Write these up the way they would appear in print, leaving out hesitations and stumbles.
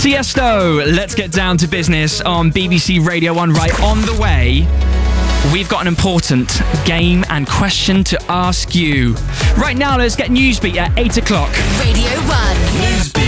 Tiesto, let's get down to business on BBC Radio 1. Right on the way, we've got an important game and question to ask you. Right now, let's get Newsbeat at 8 o'clock. Radio 1. Newsbeat.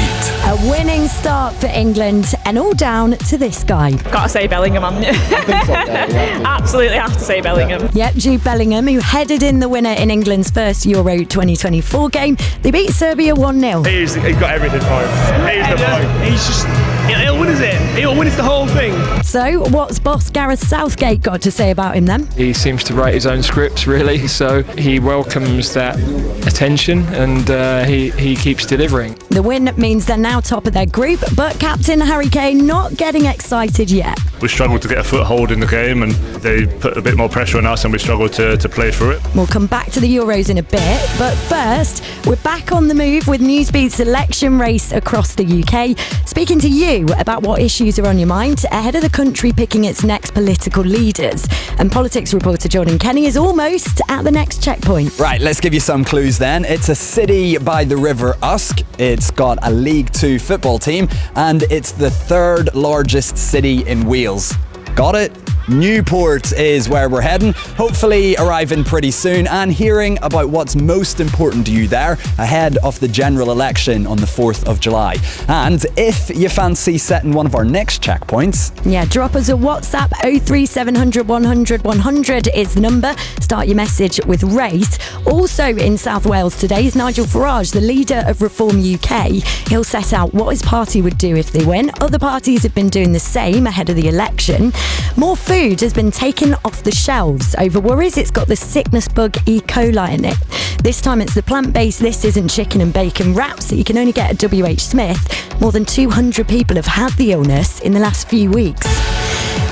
A winning start for England, and all down to this guy. Gotta say Bellingham, haven't you? Absolutely have to say Bellingham. Yep, Jude Bellingham, who headed in the winner in England's first Euro 2024 game. They beat Serbia 1-0. He's got everything for him. He's the boy. He's just... He'll win, is it? He'll win, it's the whole thing. So, what's boss Gareth Southgate got to say about him then? He seems to write his own scripts, really, so he welcomes that attention and he keeps delivering. The win means they're now top of their group, but captain Harry Kane not getting excited yet. We struggled to get a foothold in the game and they put a bit more pressure on us and we struggled to play through it. We'll come back to the Euros in a bit, but first, we're back on the move with Newsbeat's election race across the UK, speaking to you about what issues are on your mind ahead of the country picking its next political leaders. And politics reporter Jordan Kenny is almost at the next checkpoint. Right, let's give you some clues then. It's a city by the River Usk. It's got a League 2 football team and it's the third largest city in Wales. Got it? Newport is where we're heading, hopefully arriving pretty soon and hearing about what's most important to you there ahead of the general election on the 4th of July. And if you fancy setting one of our next checkpoints... Yeah, drop us a WhatsApp. 03700 100 100 is the number. Start your message with race. Also in South Wales today is Nigel Farage, the leader of Reform UK. He'll set out what his party would do if they win. Other parties have been doing the same ahead of the election. More food has been taken off the shelves over worries it's got the sickness bug E. coli in it. This time it's the plant-based This Isn't Chicken and Bacon wraps that you can only get at WH Smith. More than 200 people have had the illness in the last few weeks.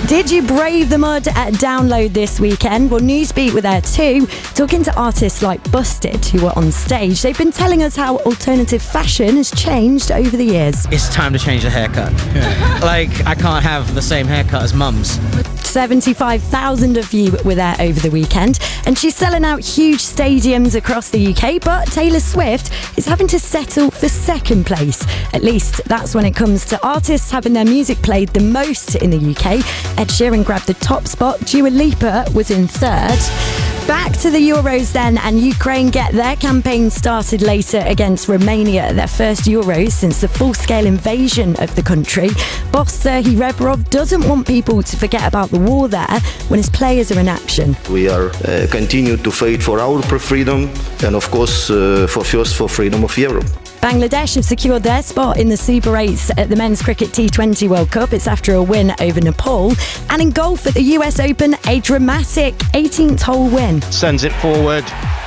Did you brave the mud at Download this weekend? Well, Newsbeat were there too, talking to artists like Busted, who were on stage. They've been telling us how alternative fashion has changed over the years. It's time to change the haircut. Like, I can't have the same haircut as mum's. 75,000 of you were there over the weekend, and she's selling out huge stadiums across the UK, but Taylor Swift is having to settle for second place. At least that's when it comes to artists having their music played the most in the UK. Ed Sheeran grabbed the top spot, Dua Lipa was in third. Back to the Euros then, and Ukraine get their campaign started later against Romania, their first Euros since the full-scale invasion of the country. Boss Serhii Rebrov doesn't want people to forget about the war there when his players are in action. We are continue to fight for our freedom and of course for freedom of Europe. Bangladesh have secured their spot in the Super 8s at the Men's Cricket T20 World Cup. It's after a win over Nepal. And in golf at the US Open, a dramatic 18th hole win. Sends it forward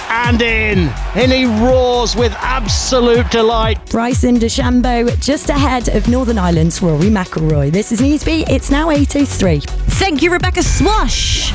and in. And he roars with absolute delight. Bryson DeChambeau just ahead of Northern Ireland's Rory McIlroy. This is Newsbeat. It's now 8:03. Thank you, Rebecca Swash.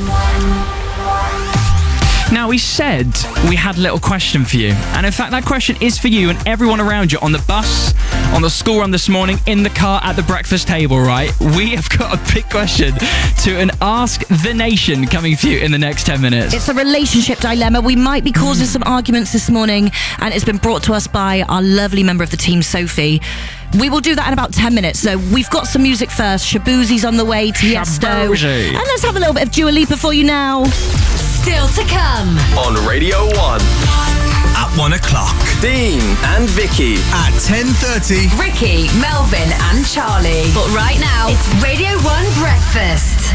Now, we said we had a little question for you. And in fact, that question is for you and everyone around you on the bus, on the school run this morning, in the car, at the breakfast table, right? We have got a big question to an Ask the Nation coming for you in the next 10 minutes. It's a relationship dilemma. We might be causing some arguments this morning, and it's been brought to us by our lovely member of the team, Sophie. We will do that in about 10 minutes. So we've got some music first. Shabuzi's on the way, Tiesto. Shabuzi. And let's have a little bit of Dua Lipa for you now. Still to come On Radio 1. At 1 o'clock. Dean and Vicky. At 10:30. Ricky, Melvin and Charlie. But right now, it's Radio 1 Breakfast.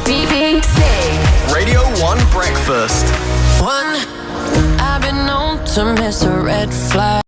BBC. Radio 1 Breakfast. I've been known to miss a red flag.